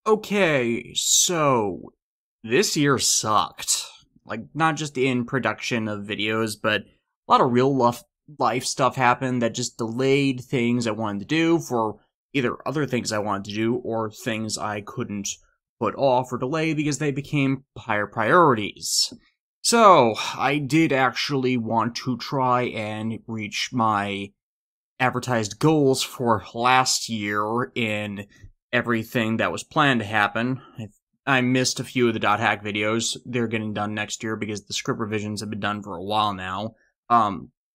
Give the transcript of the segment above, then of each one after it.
Okay, so this year sucked. Like, not just in production of videos, but a lot of life stuff happened that just delayed things I wanted to do for either other things I wanted to do or things I couldn't put off or delay because they became higher priorities. So, I did actually want to try and reach my advertised goals for last year in everything that was planned to happen. I missed a few of the dot hack videos. They're getting done next year because the script revisions have been done for a while now.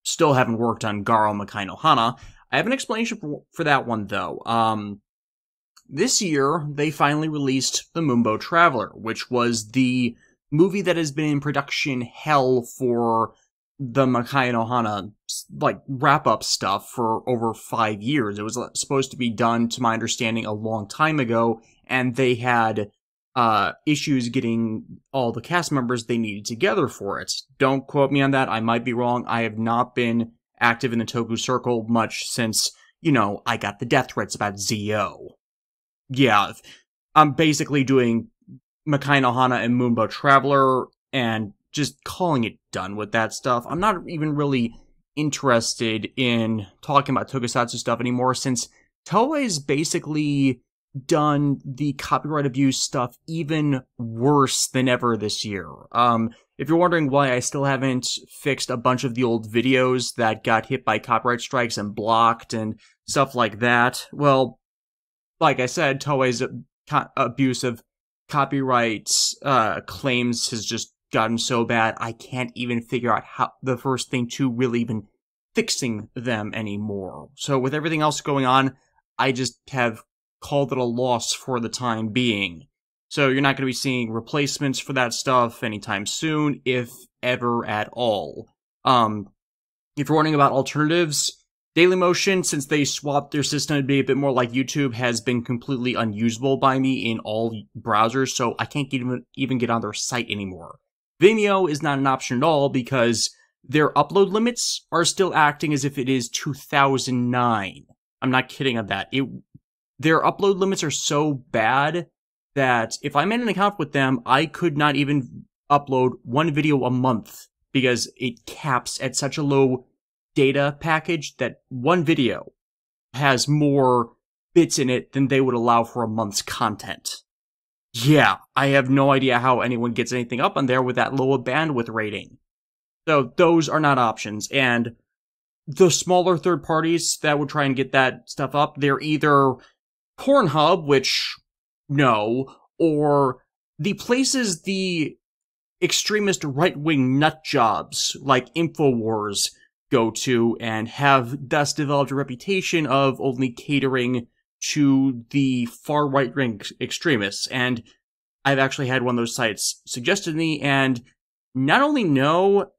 Still haven't worked on Garo Makai no Hana. I have an explanation for that one though. This year they finally released The Moonbow Traveler, which was the movie that has been in production hell for the Makai no Hana, like, wrap-up stuff for over 5 years. It was supposed to be done, to my understanding, a long time ago, and they had issues getting all the cast members they needed together for it. Don't quote me on that, I might be wrong. I have not been active in the Toku circle much since, I got the death threats about ZO. Yeah, I'm basically doing Makai no Hana and Moonbow Traveler, and just calling it done with that stuff. I'm not even really interested in talking about tokusatsu stuff anymore since Toei's basically done the copyright abuse stuff even worse than ever this year. If you're wondering why I still haven't fixed a bunch of the old videos that got hit by copyright strikes and blocked and stuff like that, well, like I said, Toei's abuse of copyright claims has just gotten so bad, I can't even figure out how the first thing to really even fixing them anymore. So with everything else going on, I just have called it a loss for the time being. So you're not going to be seeing replacements for that stuff anytime soon, if ever at all. If you're wondering about alternatives, Dailymotion, since they swapped their system to be a bit more like YouTube, has been completely unusable by me in all browsers, so I can't even get on their site anymore. Vimeo is not an option at all because their upload limits are still acting as if it is 2009. I'm not kidding on that. Their upload limits are so bad that if I made an account with them, I could not even upload one video a month because it caps at such a low data package that one video has more bits in it than they would allow for a month's content. Yeah, I have no idea how anyone gets anything up on there with that low a bandwidth rating. So those are not options, and the smaller third parties that would try and get that stuff up, they're either Pornhub, which, no, or the places the extremist right-wing nut jobs like InfoWars go to and have thus developed a reputation of only catering to the far right-wing extremists. And I've actually had one of those sites suggested to me, and not only no,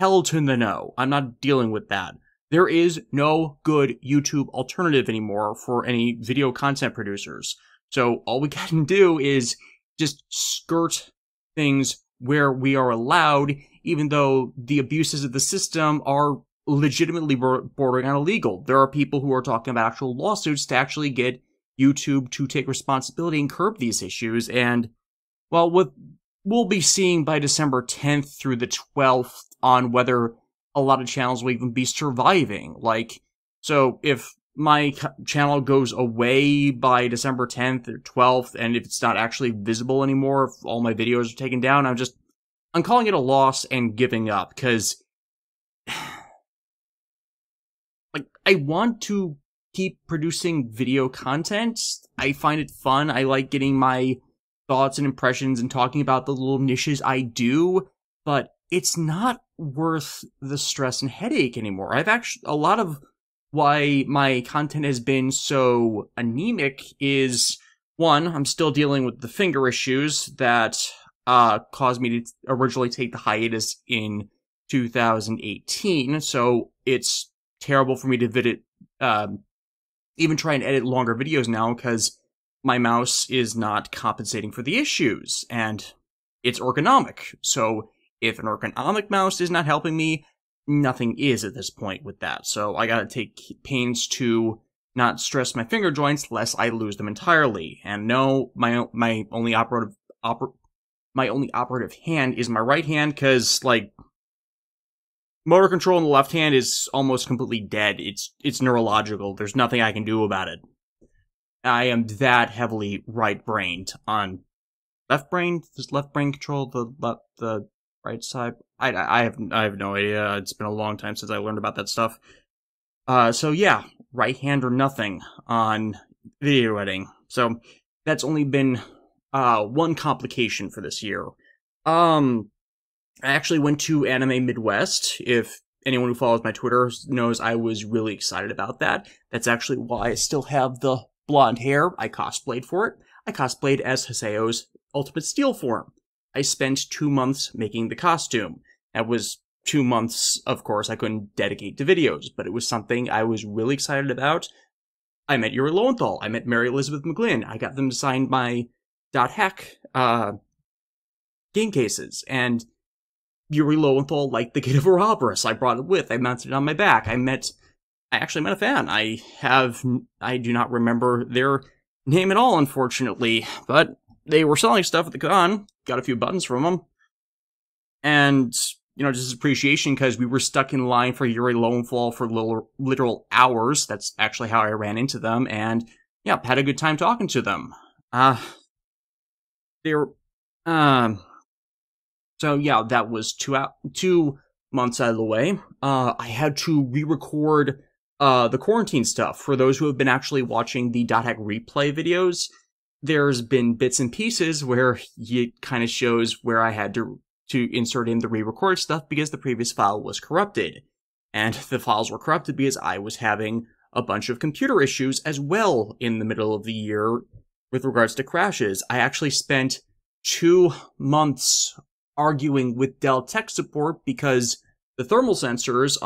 hell to the no. I'm not dealing with that. There is no good YouTube alternative anymore for any video content producers. So all we can do is just skirt things where we are allowed, even though the abuses of the system are legitimately bordering on illegal. There are people who are talking about actual lawsuits to actually get YouTube to take responsibility and curb these issues, and, well, what we'll be seeing by December 10th through the 12th on whether a lot of channels will even be surviving. Like, so if my channel goes away by December 10th or 12th, and if it's not actually visible anymore, if all my videos are taken down, I'm calling it a loss and giving up, because like, I want to keep producing video content. I find it fun. I like getting my thoughts and impressions and talking about the little niches I do, but it's not worth the stress and headache anymore. A lot of why my content has been so anemic is, one, I'm still dealing with the finger issues that caused me to originally take the hiatus in 2018, so it's terrible for me to even try and edit longer videos now because my mouse is not compensating for the issues, and it's ergonomic. So if an ergonomic mouse is not helping me, nothing is at this point with that. So I gotta take pains to not stress my finger joints lest I lose them entirely. And no, my only operative hand is my right hand, because, like, motor control in the left hand is almost completely dead. It's neurological. There's nothing I can do about it. I am that heavily right-brained. On left brain, does left brain control the right side? I have no idea. It's been a long time since I learned about that stuff. So yeah, right hand or nothing on video editing. So that's only been one complication for this year. I actually went to Anime Midwest. If anyone who follows my Twitter knows, I was really excited about that. That's actually why I still have the blonde hair. I cosplayed for it. I cosplayed as Haseo's Ultimate Steel form. I spent 2 months making the costume. That was 2 months, of course, I couldn't dedicate to videos, but it was something I was really excited about. I met Yuri Lowenthal. I met Mary Elizabeth McGlynn. I got them to sign my .hack game cases, and Yuri Lowenthal liked the Gate of Ouroboros. I brought it with. I mounted it on my back. I actually met a fan. I do not remember their name at all, unfortunately, but they were selling stuff at the con. Got a few buttons from them. And, just appreciation, because we were stuck in line for Yuri Lowenthal for literal hours. That's actually how I ran into them, and, yeah, had a good time talking to them. So yeah, that was 2 months out of the way. I had to re-record the quarantine stuff. For those who have been actually watching the .hack replay videos, there's been bits and pieces where it kind of shows where I had to insert in the re-record stuff because the previous file was corrupted. And the files were corrupted because I was having a bunch of computer issues as well in the middle of the year with regards to crashes. I actually spent 2 months arguing with Dell tech support because the thermal sensors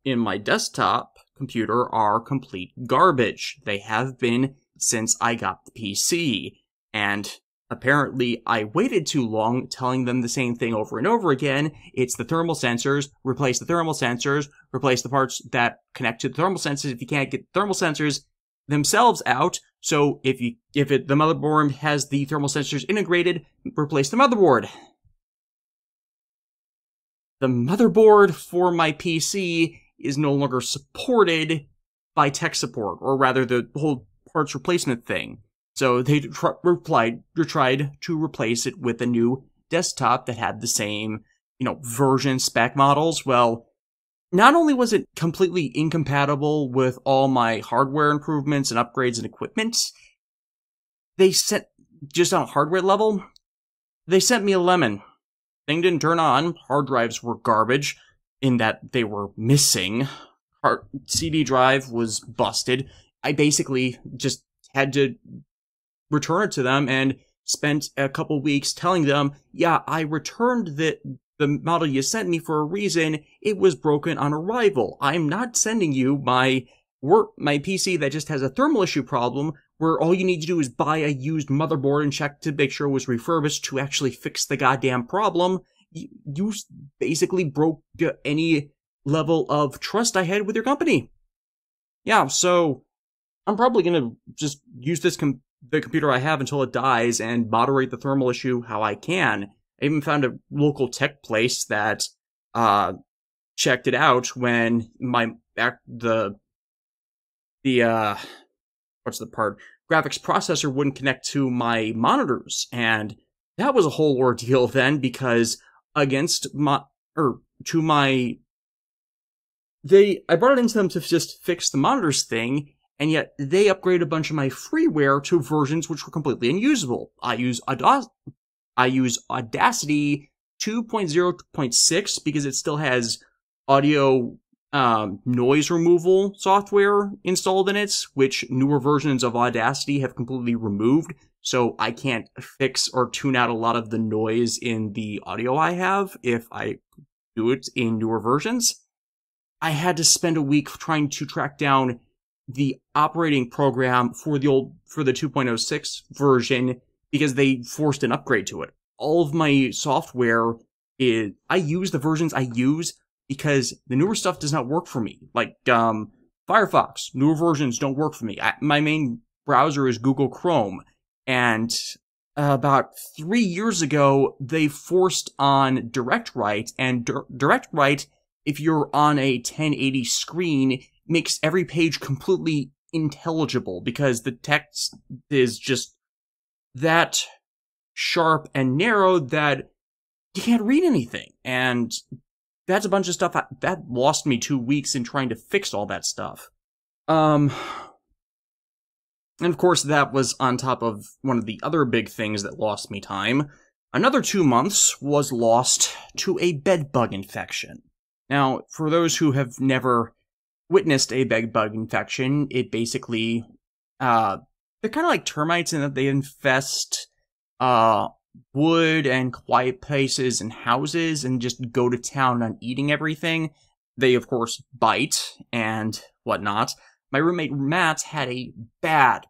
in my desktop computer are complete garbage. They have been since I got the PC, and apparently I waited too long telling them the same thing over and over again. It's the thermal sensors, replace the thermal sensors, replace the parts that connect to the thermal sensors if you can't get the thermal sensors themselves out. So if the motherboard has the thermal sensors integrated, replace the motherboard. The motherboard for my PC is no longer supported by tech support, or rather the whole parts replacement thing. So they tried to replace it with a new desktop that had the same, version spec models. Well, not only was it completely incompatible with all my hardware improvements and upgrades and equipment, they sent, just on a hardware level, they sent me a lemon. Thing didn't turn on. Hard drives were garbage in that they were missing. CD drive was busted. I basically just had to return it to them and spent a couple weeks telling them, yeah, I returned the model you sent me for a reason. It was broken on arrival. I'm not sending you my PC that just has a thermal issue problem where all you need to do is buy a used motherboard and check to make sure it was refurbished to actually fix the goddamn problem. You basically broke any level of trust I had with your company. Yeah, so I'm probably going to just use the computer I have until it dies and moderate the thermal issue how I can. I even found a local tech place that checked it out when graphics processor wouldn't connect to my monitors, and that was a whole ordeal then, because I brought it into them to just fix the monitors thing, and yet they upgraded a bunch of my freeware to versions which were completely unusable. I use Audacity 2.0.6 because it still has audio noise removal software installed in it, which newer versions of Audacity have completely removed, so I can't fix or tune out a lot of the noise in the audio I have if I do it in newer versions. I had to spend a week trying to track down the operating program for the 2.06 version because they forced an upgrade to it. All of my software I use the versions I use because the newer stuff does not work for me. Like, Firefox, newer versions don't work for me. My main browser is Google Chrome, and about 3 years ago, they forced on Direct Write, and Direct Write, if you're on a 1080 screen, makes every page completely intelligible because the text is just that sharp and narrow that you can't read anything. And that's a bunch of stuff that lost me 2 weeks in trying to fix all that stuff. And of course, that was on top of one of the other big things that lost me time. Another 2 months was lost to a bed bug infection. Now, for those who have never witnessed a bed bug infection, it basically, they're kind of like termites in that they infest, wood and quiet places and houses and just go to town on eating everything. They, of course, bite and whatnot. My roommate Matt had a bad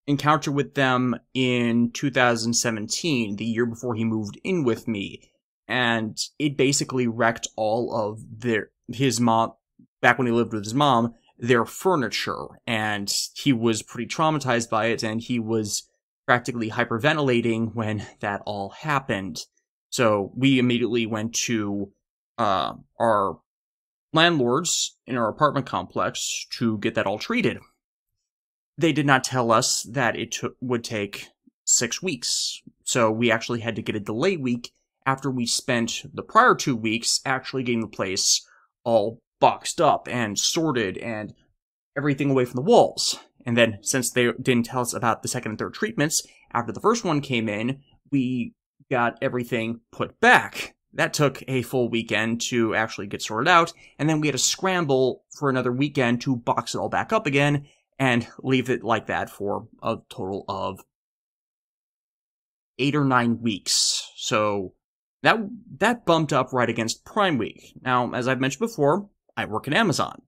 encounter with them in 2017, the year before he moved in with me. And it basically wrecked all of his mom, back when he lived with his mom, their furniture. And he was pretty traumatized by it, and he was practically hyperventilating when that all happened. So we immediately went to our landlords in our apartment complex to get that all treated. They did not tell us that it would take 6 weeks. So we actually had to get a delay week after we spent the prior 2 weeks actually getting the place all boxed up and sorted and everything away from the walls. And then, since they didn't tell us about the second and third treatments, after the first one came in, we got everything put back. That took a full weekend to actually get sorted out, and then we had to scramble for another weekend to box it all back up again and leave it like that for a total of 8 or 9 weeks. So that bumped up right against Prime Week. Now, as I've mentioned before, I work at Amazon.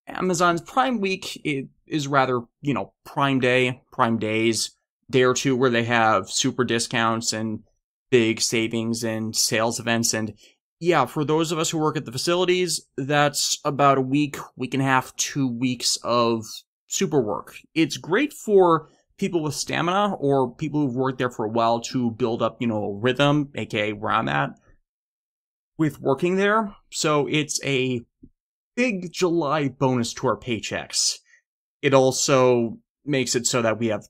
Amazon's Prime Week is rather, Prime Day, Prime Days, day or two where they have super discounts and big savings and sales events. And yeah, for those of us who work at the facilities, that's about a week and a half, 2 weeks of super work. It's great for people with stamina or people who've worked there for a while to build up, a rhythm, aka where I'm at, with working there. So it's a big July bonus to our paychecks. It also makes it so that we have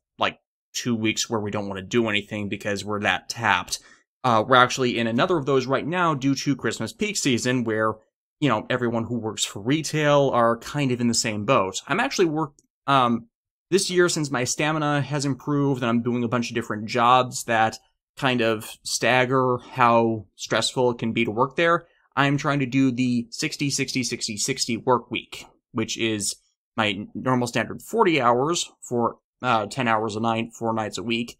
2 weeks where we don't want to do anything because we're that tapped. We're actually in another of those right now due to Christmas peak season where, everyone who works for retail are kind of in the same boat. I'm actually this year, since my stamina has improved and I'm doing a bunch of different jobs that kind of stagger how stressful it can be to work there, I'm trying to do the 60-60-60-60 work week, which is my normal standard 40 hours for 10 hours a night, 4 nights a week,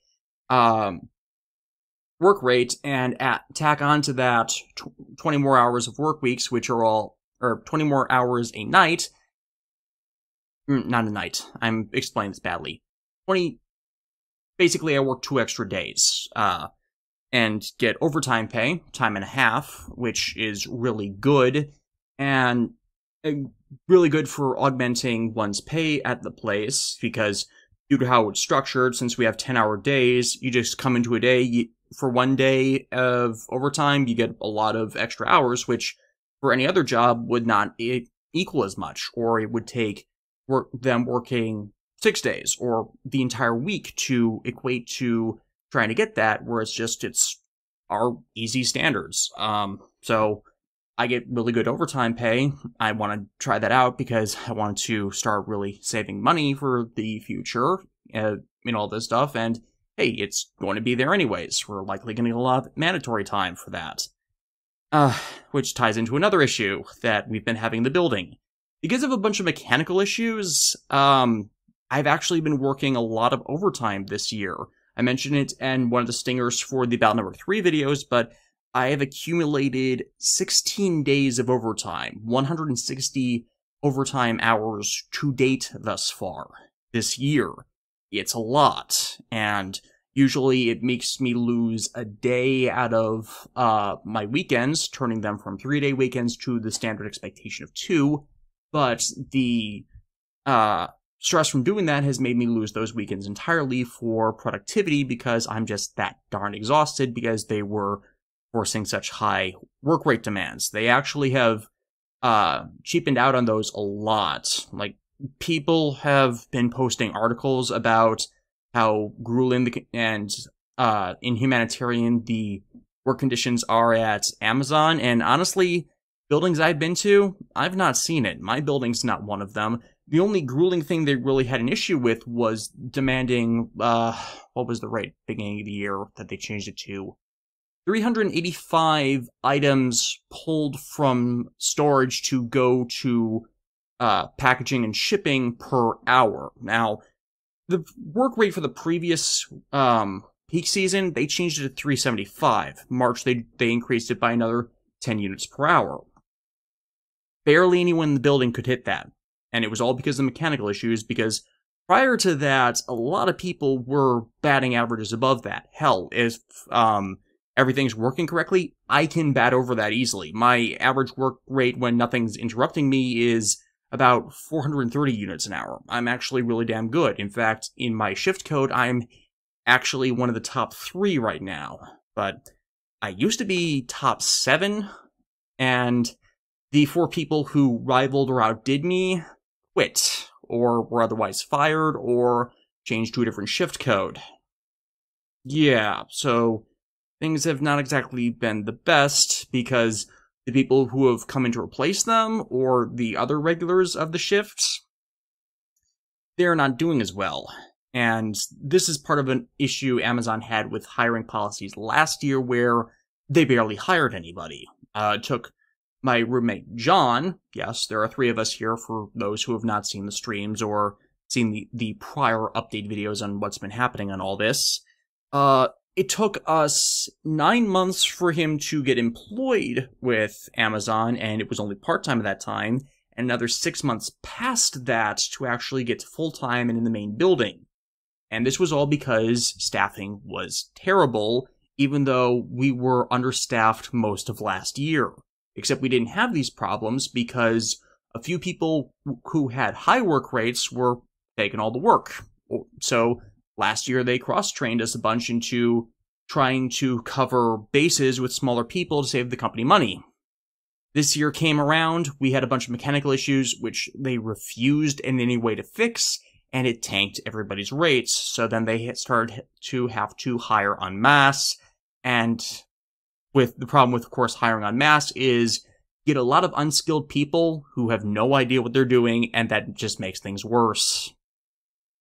work rate, and tack onto that 20 more hours of work weeks, which are 20 more hours a night. Not a night. I'm explaining this badly. Basically I work 2 extra days, and get overtime pay, time and a half, which is really good, and really good for augmenting one's pay at the place, because due to how it's structured, since we have 10-hour days, you just come into a day, for 1 day of overtime, you get a lot of extra hours, which for any other job would not equal as much, or it would take them working 6 days, or the entire week to equate to trying to get that, where it's our easy standards. So I get really good overtime pay. I want to try that out because I want to start really saving money for the future, all this stuff, and hey, it's going to be there anyways. We're likely going to get a lot of mandatory time for that. Which ties into another issue that we've been having in the building. Because of a bunch of mechanical issues, I've actually been working a lot of overtime this year. I mentioned it in one of the stingers for the Battle Number 3 videos, but I have accumulated 16 days of overtime, 160 overtime hours to date thus far this year. It's a lot, and Usually it makes me lose a day out of my weekends, turning them from 3-day weekends to the standard expectation of 2, but the stress from doing that has made me lose those weekends entirely for productivity because I'm just that darn exhausted because they were forcing such high work rate demands. They actually have cheapened out on those a lot. Like, people have been posting articles about how grueling and inhumanitarian the work conditions are at Amazon, and honestly, buildings I've been to, I've not seen it. My building's not one of them. The only grueling thing they really had an issue with was demanding, what was the rate beginning of the year that they changed it to? 385 items pulled from storage to go to packaging and shipping per hour. Now, the work rate for the previous peak season, they changed it to 375. March, they increased it by another 10 units per hour. Barely anyone in the building could hit that. And it was all because of mechanical issues, because prior to that, a lot of people were batting averages above that. Hell, if everything's working correctly, I can bat over that easily. My average work rate when nothing's interrupting me is about 430 units an hour. I'm actually really damn good. In fact, in my shift code, I'm actually one of the top 3 right now. But I used to be top 7, and the 4 people who rivaled or outdid me quit, or were otherwise fired, or changed to a different shift code. Yeah, so things have not exactly been the best, because the people who have come in to replace them, or the other regulars of the shifts, they're not doing as well. And this is part of an issue Amazon had with hiring policies last year, where they barely hired anybody. It took my roommate John, yes, there are 3 of us here for those who have not seen the streams or seen the prior update videos on what's been happening on all this. It took us 9 months for him to get employed with Amazon, and it was only part-time at that time, and another 6 months past that to actually get to full-time and in the main building. And this was all because staffing was terrible, even though we were understaffed most of last year. Except we didn't have these problems because a few people who had high work rates were taking all the work. So last year they cross-trained us a bunch into trying to cover bases with smaller people to save the company money. This year came around, we had a bunch of mechanical issues which they refused in any way to fix, and it tanked everybody's rates. So then they started to have to hire en masse, and with the problem with, of course, hiring en masse is you get a lot of unskilled people who have no idea what they're doing, and that just makes things worse.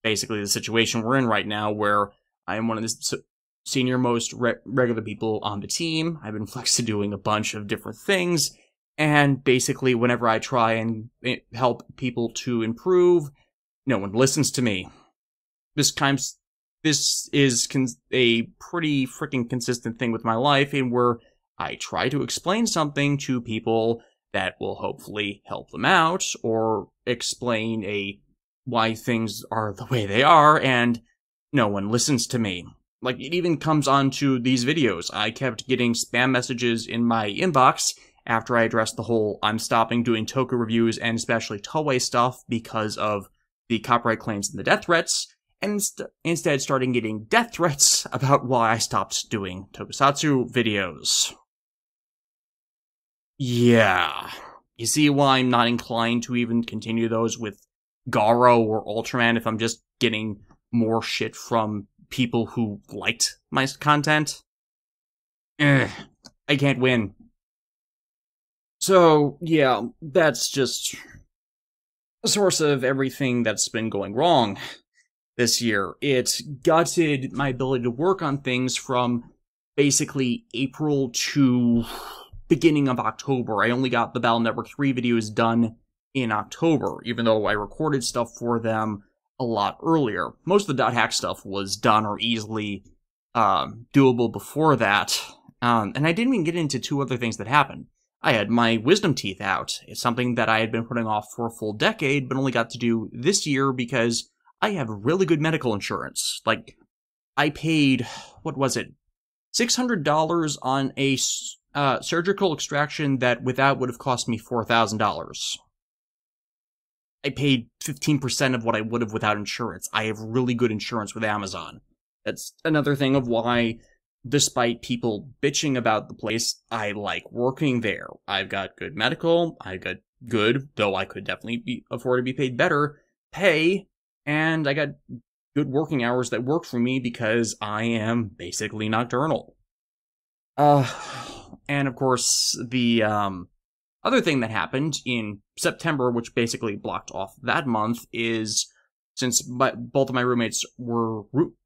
Basically, the situation we're in right now, where I am one of the senior most regular people on the team. I've been flexed to doing a bunch of different things, and basically, whenever I try and help people to improve, no one listens to me. This is a pretty freaking consistent thing with my life, in where I try to explain something to people that will hopefully help them out, or explain why things are the way they are, and no one listens to me. Like, it even comes onto these videos. I kept getting spam messages in my inbox after I addressed the whole I'm stopping doing Toku reviews, and especially Toei stuff, because of the copyright claims and the death threats, and instead starting getting death threats about why I stopped doing tokusatsu videos. Yeah. You see why I'm not inclined to even continue those with Garo or Ultraman if I'm just getting more shit from people who liked my content? I can't win. So, yeah, that's just a source of everything that's been going wrong this year. It gutted my ability to work on things from basically April to beginning of October. I only got the Battle Network 3 videos done in October, even though I recorded stuff for them a lot earlier. Most of the .hack stuff was done or easily doable before that. And I didn't even get into 2 other things that happened. I had my wisdom teeth out. It's something that I had been putting off for a full decade, but only got to do this year because I have really good medical insurance. Like, I paid, what was it, $600 on a surgical extraction that without would have cost me $4,000. I paid 15% of what I would have without insurance. I have really good insurance with Amazon. That's another thing of why, despite people bitching about the place, I like working there. I've got good medical, I've got good, though I could definitely afford to be paid better, pay, and I got good working hours that work for me because I am basically nocturnal. And of course, the other thing that happened in September, which basically blocked off that month, is since both of my roommates were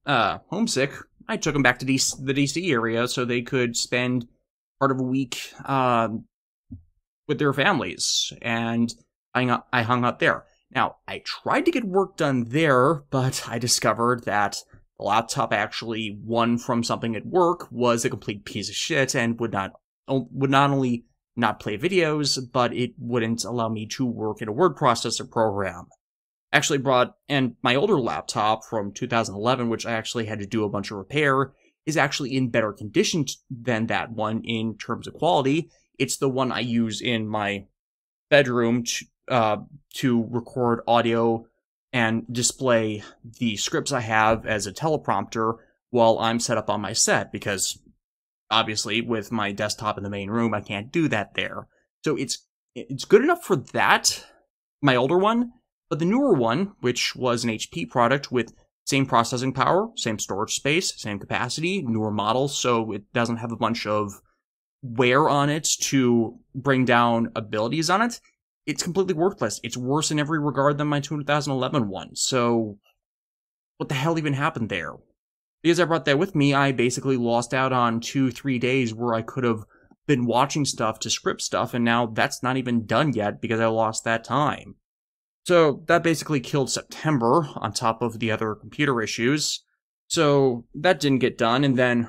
homesick, I took them back to the DC area so they could spend part of a week with their families, and I hung out there. Now, I tried to get work done there, but I discovered that the laptop I actually won from something at work was a complete piece of shit and would not only not play videos, but it wouldn't allow me to work in a word processor program. I actually brought, and my older laptop from 2011, which I actually had to do a bunch of repair, is actually in better condition than that one in terms of quality. It's the one I use in my bedroom to record audio and display the scripts I have as a teleprompter while I'm set up on my set, because obviously with my desktop in the main room, I can't do that there. So it's good enough for that, my older one, but the newer one, which was an HP product with same processing power, same storage space, same capacity, newer model, so it doesn't have a bunch of wear on it to bring down abilities on it, it's completely worthless. It's worse in every regard than my 2011 one. So what the hell even happened there? Because I brought that with me, I basically lost out on 2-3 days where I could have been watching stuff to script stuff, and now that's not even done yet because I lost that time. So that basically killed September on top of the other computer issues. So that didn't get done, and then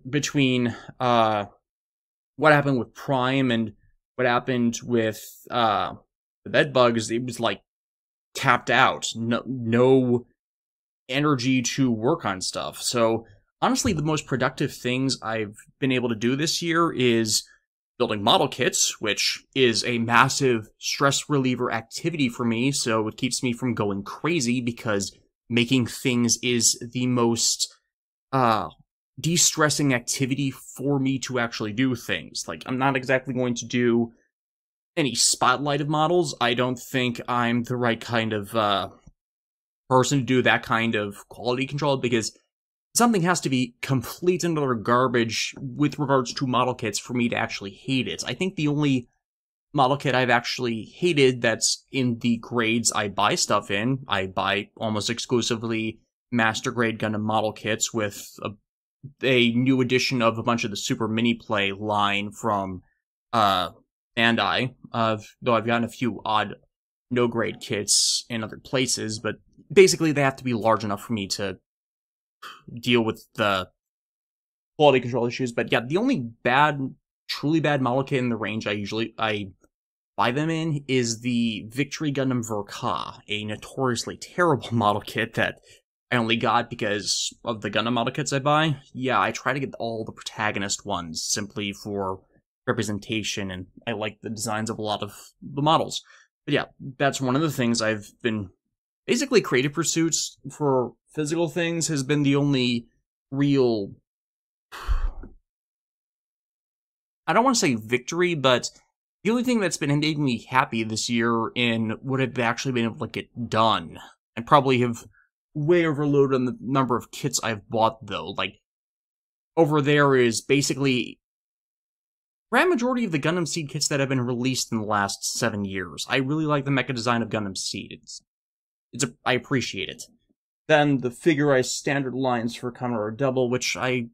between what happened with Prime and what happened with the bed bugs, it was like tapped out. No energy to work on stuff. So honestly, the most productive things I've been able to do this year is building model kits, which is a massive stress reliever activity for me, so it keeps me from going crazy because making things is the most de-stressing activity for me to actually do things. Like, I'm not exactly going to do any spotlight of models. I don't think I'm the right kind of person to do that kind of quality control, because something has to be complete and utter garbage with regards to model kits for me to actually hate it. I think the only model kit I've actually hated that's in the grades I buy stuff in, I buy almost exclusively master grade Gundam model kits with a new edition of a bunch of the Super Mini Play line from Bandai, though I've gotten a few odd no-grade kits in other places, but basically they have to be large enough for me to deal with the quality control issues. But yeah, the only truly bad model kit in the range I buy them in is the Victory Gundam Verka, a notoriously terrible model kit that I only got because of the Gundam model kits I buy. Yeah, I try to get all the protagonist ones simply for representation, and I like the designs of a lot of the models. But yeah, that's one of the things I've been... Basically, creative pursuits for physical things has been the only real... I don't want to say victory, but the only thing that's been making me happy this year in what I've actually been able to get done. I probably have way overloaded on the number of kits I've bought, though. Like, over there is basically... grand majority of the Gundam Seed kits that have been released in the last 7 years. I really like the mecha design of Gundam Seed. I appreciate it. Then the Figurized standard lines for Kamen Double, which I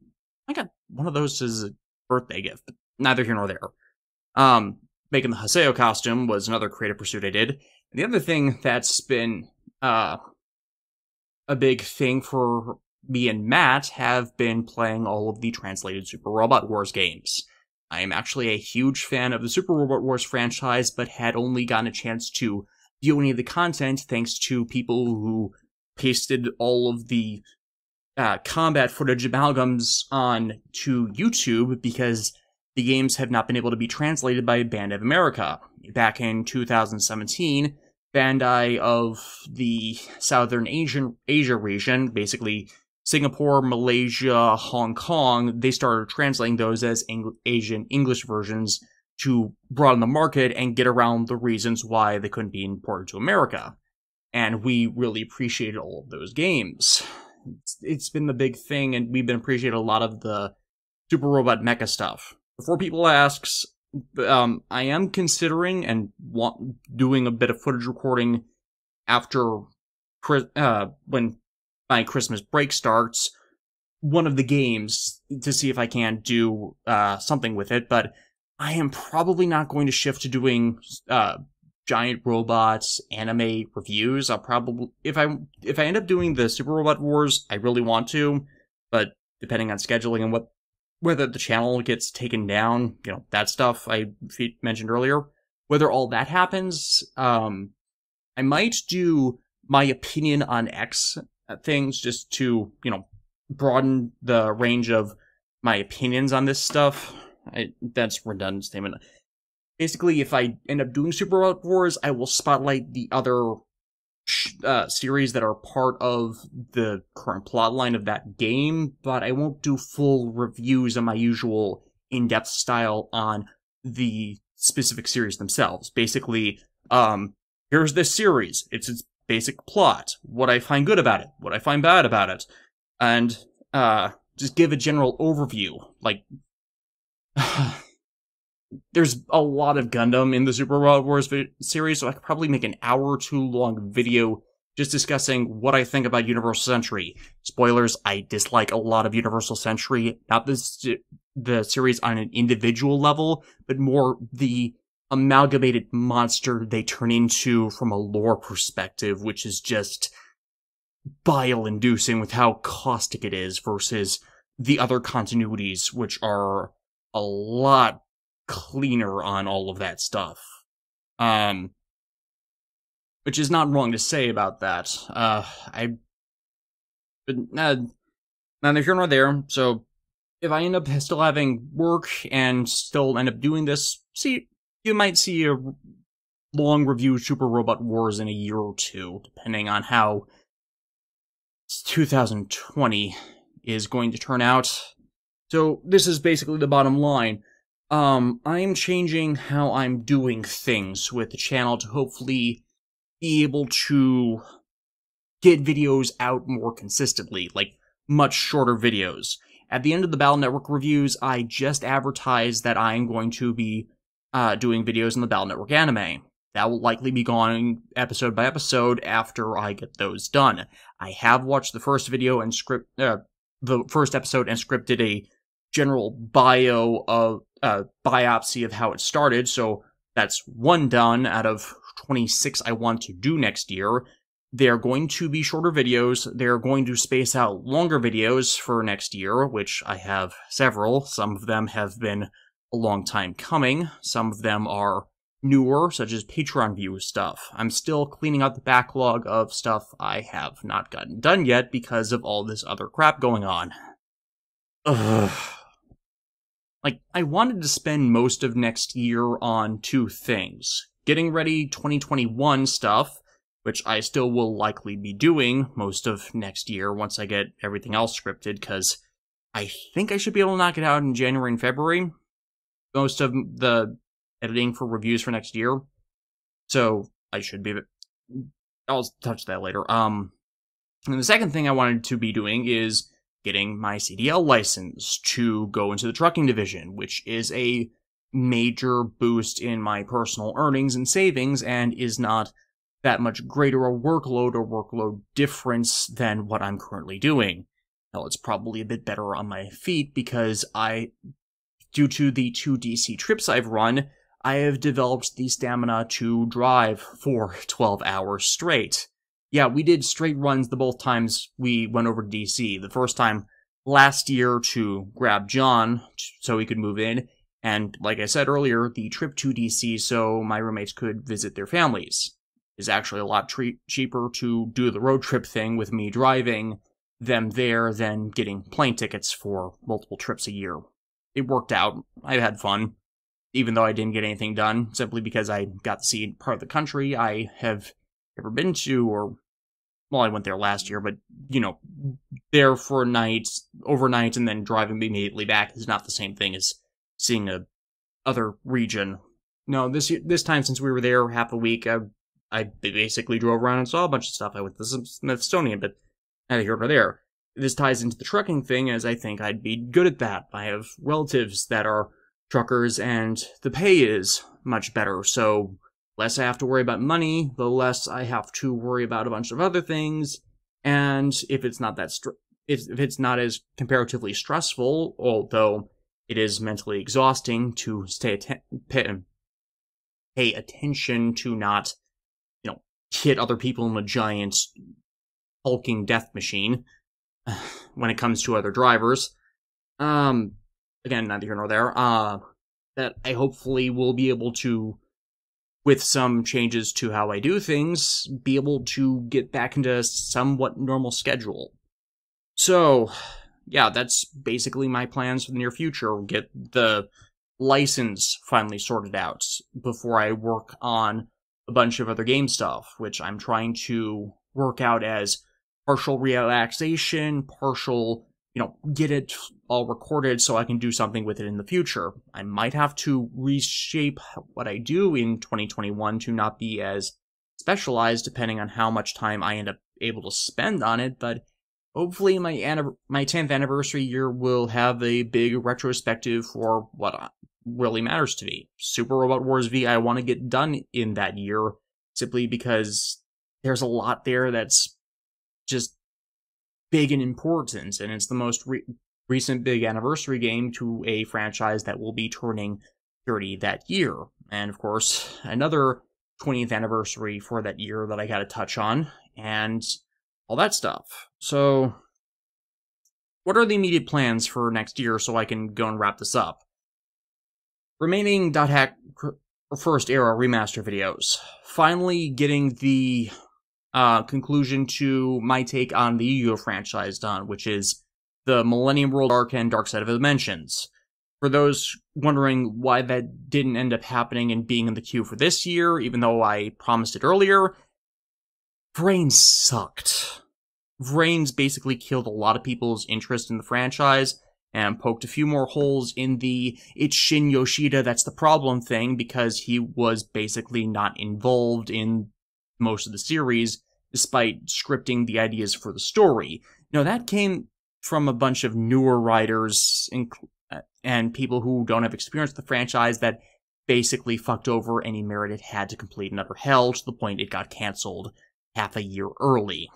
got one of those as a birthday gift, but neither here nor there. Making the Haseo costume was another creative pursuit I did. And the other thing that's been a big thing for me and Matt have been playing all of the translated Super Robot Wars games. I am actually a huge fan of the Super Robot Wars franchise, but had only gotten a chance to view any of the content thanks to people who pasted all of the combat footage amalgams on to YouTube because the games have not been able to be translated by Bandai of America. Back in 2017, Bandai of the Southern Asia region, basically Singapore, Malaysia, Hong Kong, they started translating those as Asian English versions to broaden the market and get around the reasons why they couldn't be imported to America. And we really appreciated all of those games. It's been the big thing, and we've been appreciating a lot of the Super Robot Mecha stuff. Before people asks, I am considering and doing a bit of footage recording after when my Christmas break starts, one of the games to see if I can do something with it, but I am probably not going to shift to doing giant robots anime reviews. I'll probably if I end up doing the Super Robot Wars, I really want to, but depending on scheduling and whether the channel gets taken down, that stuff I mentioned earlier, whether all that happens, I might do my opinion on X things just to, broaden the range of my opinions on this stuff. That's a redundant statement. Basically, if I end up doing Super Robot Wars, I will spotlight the other series that are part of the current plotline of that game, but I won't do full reviews on my usual in-depth style on the specific series themselves. Basically, here's this series. It's its basic plot, what I find good about it, what I find bad about it, and just give a general overview. Like, there's a lot of Gundam in the Super Robot Wars series, so I could probably make an hour or two long video just discussing what I think about Universal Century. Spoilers, I dislike a lot of Universal Century, not the series on an individual level, but more the amalgamated monster they turn into from a lore perspective, which is just bile-inducing with how caustic it is versus the other continuities, which are a lot cleaner on all of that stuff. Which is not wrong to say about that. But neither here nor there, so if I end up still having work and still end up doing this, you might see a long review of Super Robot Wars in a year or two, depending on how 2020 is going to turn out. So this is basically the bottom line. I'm changing how I'm doing things with the channel to hopefully be able to get videos out more consistently, like much shorter videos. At the end of the Battle Network reviews, I just advertised that I'm going to be doing videos on the Battle Network anime. That will likely be going episode by episode after I get those done. I have watched the first video and the first episode and scripted a general bio of biopsy of how it started, so that's one done out of 26 I want to do next year. They're going to be shorter videos. They're going to space out longer videos for next year, which I have several. Some of them have been a long time coming. Some of them are newer, such as Patreon view stuff. I'm still cleaning out the backlog of stuff I have not gotten done yet because of all this other crap going on. Ugh. Like, I wanted to spend most of next year on two things. Getting ready 2021 stuff, which I still will likely be doing most of next year once I get everything else scripted, because I think I should be able to knock it out in January and February. Most of the editing for reviews for next year. So, I should be... I'll touch that later. And the second thing I wanted to be doing is getting my CDL license to go into the trucking division, which is a major boost in my personal earnings and savings and is not that much greater a workload or workload difference than what I'm currently doing. Now, it's probably a bit better on my feet because due to the 2 DC trips I've run, I have developed the stamina to drive for 12 hours straight. Yeah, we did straight runs the both times we went over to DC. The first time last year to grab John so he could move in, and like I said earlier, the trip to DC so my roommates could visit their families. Is actually a lot cheaper to do the road trip thing with me driving them there than getting plane tickets for multiple trips a year. It worked out. I had fun, even though I didn't get anything done, simply because I got to see part of the country I have never been to, or, well, I went there last year, but, you know, there for a night, overnight, and then driving immediately back is not the same thing as seeing a other region. No, this time, since we were there half a week, I basically drove around and saw a bunch of stuff. I went to the Smithsonian, but neither here nor there. This ties into the trucking thing, as I think I'd be good at that. I have relatives that are truckers, and the pay is much better, so less I have to worry about money, the less I have to worry about a bunch of other things, and if it's not that if it's not as comparatively stressful, although it is mentally exhausting to pay attention to not, you know, hit other people in a giant hulking death machine when it comes to other drivers. Again, neither here nor there. That I hopefully will be able to, with some changes to how I do things, be able to get back into a somewhat normal schedule. So, yeah, that's basically my plans for the near future. Get the license finally sorted out before I work on a bunch of other game stuff, which I'm trying to work out as partial relaxation, partial, you know, get it all recorded so I can do something with it in the future. I might have to reshape what I do in 2021 to not be as specialized depending on how much time I end up able to spend on it, but hopefully my 10th anniversary year will have a big retrospective for what really matters to me. Super Robot Wars V I want to get done in that year, simply because there's a lot there that's just big and important, and it's the most recent big anniversary game to a franchise that will be turning 30 that year. And of course, another 20th anniversary for that year that I gotta touch on, and all that stuff. So, what are the immediate plans for next year so I can go and wrap this up? Remaining Dot Hack First Era remaster videos. Finally getting the conclusion to my take on the Yu-Gi-Oh! Franchise done, which is the Millennium World Arc and Dark Side of Dimensions. For those wondering why that didn't end up happening and being in the queue for this year, even though I promised it earlier, Vrains sucked. Vrains basically killed a lot of people's interest in the franchise, and poked a few more holes in the "it's Shin Yoshida, that's the problem" thing, because he was basically not involved in most of the series, despite scripting the ideas for the story. Now, that came from a bunch of newer writers and people who don't have experience with the franchise that basically fucked over any merit it had to complete another Hell, to the point it got cancelled half a year early.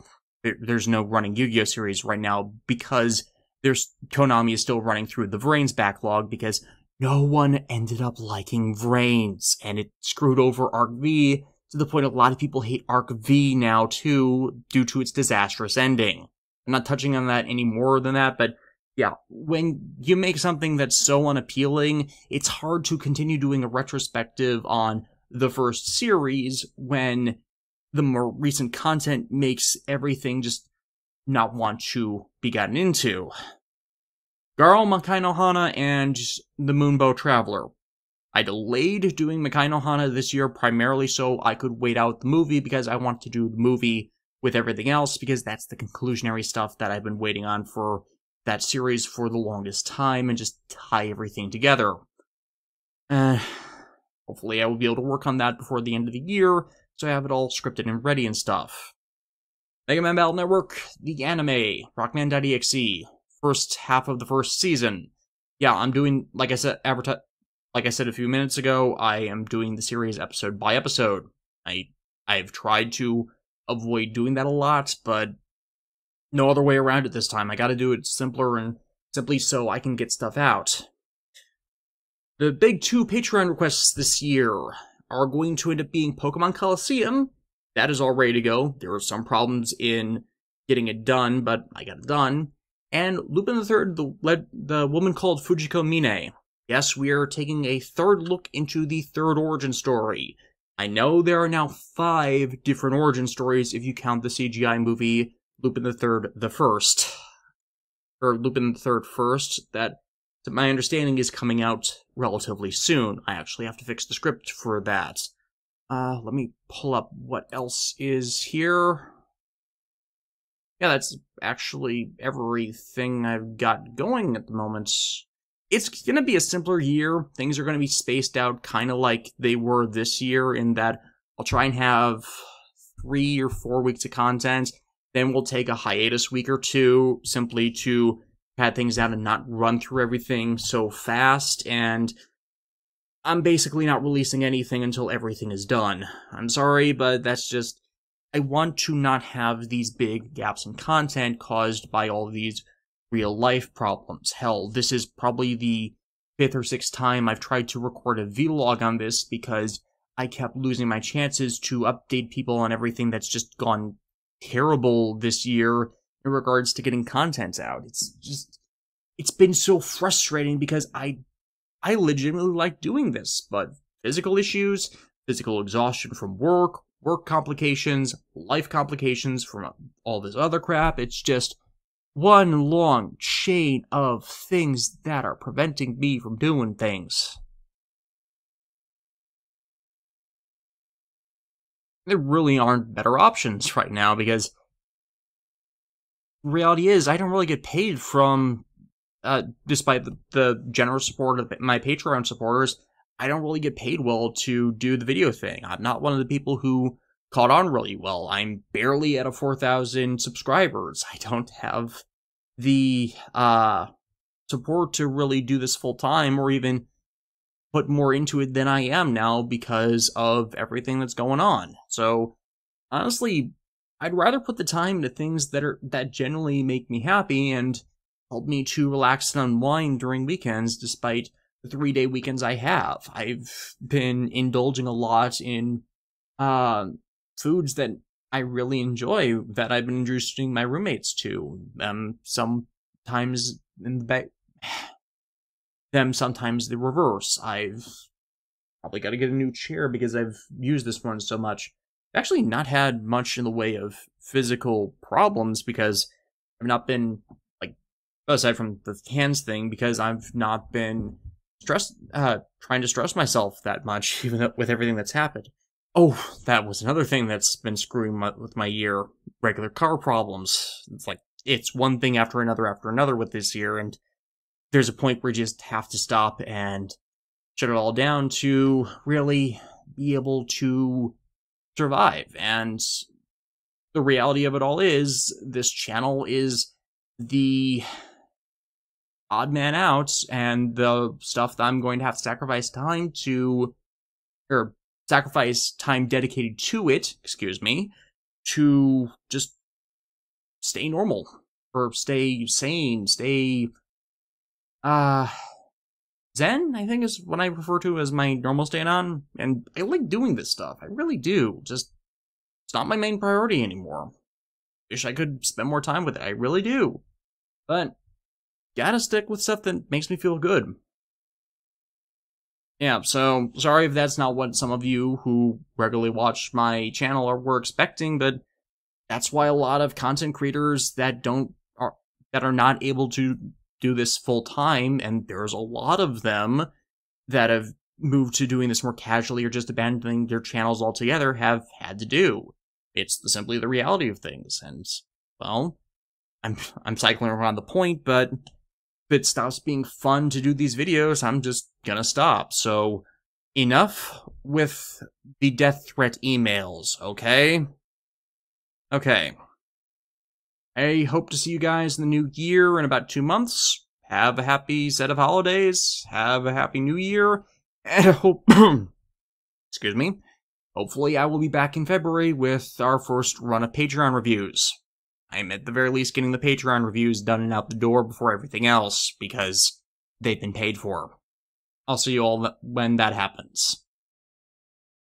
There's no running Yu-Gi-Oh! Series right now because Konami is still running through the Vrains backlog because no one ended up liking Vrains, and it screwed over Arc V to the point a lot of people hate Arc V now too, due to its disastrous ending. I'm not touching on that any more than that, but yeah, when you make something that's so unappealing, it's hard to continue doing a retrospective on the first series when the more recent content makes everything just not want to be gotten into. Garo Makai no Hana and the Moonbow Traveler. I delayed doing Makai no Hana this year primarily so I could wait out the movie, because I want to do the movie with everything else, because that's the conclusionary stuff that I've been waiting on for that series for the longest time, and just tie everything together. Hopefully I will be able to work on that before the end of the year, so I have it all scripted and ready and stuff. Mega Man Battle Network, the anime, Rockman.exe, first half of the first season. Yeah, I'm doing, like I said a few minutes ago, I am doing the series episode by episode. I've tried to avoid doing that a lot, but no other way around it this time. I gotta do it simply so I can get stuff out. The big 2 Patreon requests this year are going to end up being Pokemon Coliseum. That is all ready to go. There were some problems in getting it done, but I got it done. And Lupin III, the woman called Fujiko Mine. Yes, we are taking a third look into the third origin story. I know there are now 5 different origin stories if you count the CGI movie Lupin the Third the First, or Lupin the Third First, that, to my understanding, is coming out relatively soon. I actually have to fix the script for that. Let me pull up what else is here. Yeah, that's actually everything I've got going at the moment. It's gonna be a simpler year. Things are gonna be spaced out kind of like they were this year, in that I'll try and have 3 or 4 weeks of content, then we'll take a hiatus week or two, simply to pad things out and not run through everything so fast, and I'm basically not releasing anything until everything is done. I'm sorry, but that's just... I want to not have these big gaps in content caused by all these real-life problems. Hell, this is probably the 5th or 6th time I've tried to record a vlog on this, because I kept losing my chances to update people on everything that's just gone terrible this year in regards to getting content out. It's been so frustrating, because I legitimately like doing this, but physical issues, physical exhaustion from work complications, life complications from all this other crap, it's just one long chain of things that are preventing me from doing things. There really aren't better options right now, because the reality is I don't really get paid from, despite the generous support of my Patreon supporters, I don't really get paid well to do the video thing. I'm not one of the people who caught on really well. I'm barely at 4,000 subscribers. I don't have the support to really do this full time, or even put more into it than I am now because of everything that's going on. So honestly, I'd rather put the time into things that genuinely make me happy and help me to relax and unwind during weekends, despite the 3-day weekends I have. I've been indulging a lot in foods that I really enjoy, that I've been introducing my roommates to. Sometimes in the back, sometimes the reverse. I've probably got to get a new chair because I've used this one so much. I've actually not had much in the way of physical problems, because I've not been, like, aside from the hands thing, because I've not been trying to stress myself that much, even with everything that's happened. Oh, that was another thing that's been screwing with my year. Regular car problems. It's one thing after another with this year, and there's a point where you just have to stop and shut it all down to really be able to survive. And the reality of it all is, this channel is the odd man out, and the stuff that I'm going to have to sacrifice time to, or sacrifice time dedicated to it, to just stay normal, or stay sane, stay, zen, I think is what I refer to as my normal state on, and I like doing this stuff, I really do, just, it's not my main priority anymore. Wish I could spend more time with it, I really do, but gotta stick with stuff that makes me feel good. Yeah, so sorry if that's not what some of you who regularly watch my channel were expecting, but that's why a lot of content creators that are not able to do this full time, and there's a lot of them that have moved to doing this more casually or just abandoning their channels altogether, have had to do. It's simply the reality of things, and, well, I'm cycling around the point, but if it stops being fun to do these videos, I'm just gonna stop. So, enough with the death threat emails, okay? Okay. I hope to see you guys in the new year in about 2 months. Have a happy set of holidays. Have a happy new year. And I hope... excuse me. Hopefully I will be back in February with our first run of Patreon reviews. I'm at the very least getting the Patreon reviews done and out the door before everything else, because they've been paid for. I'll see you all when that happens.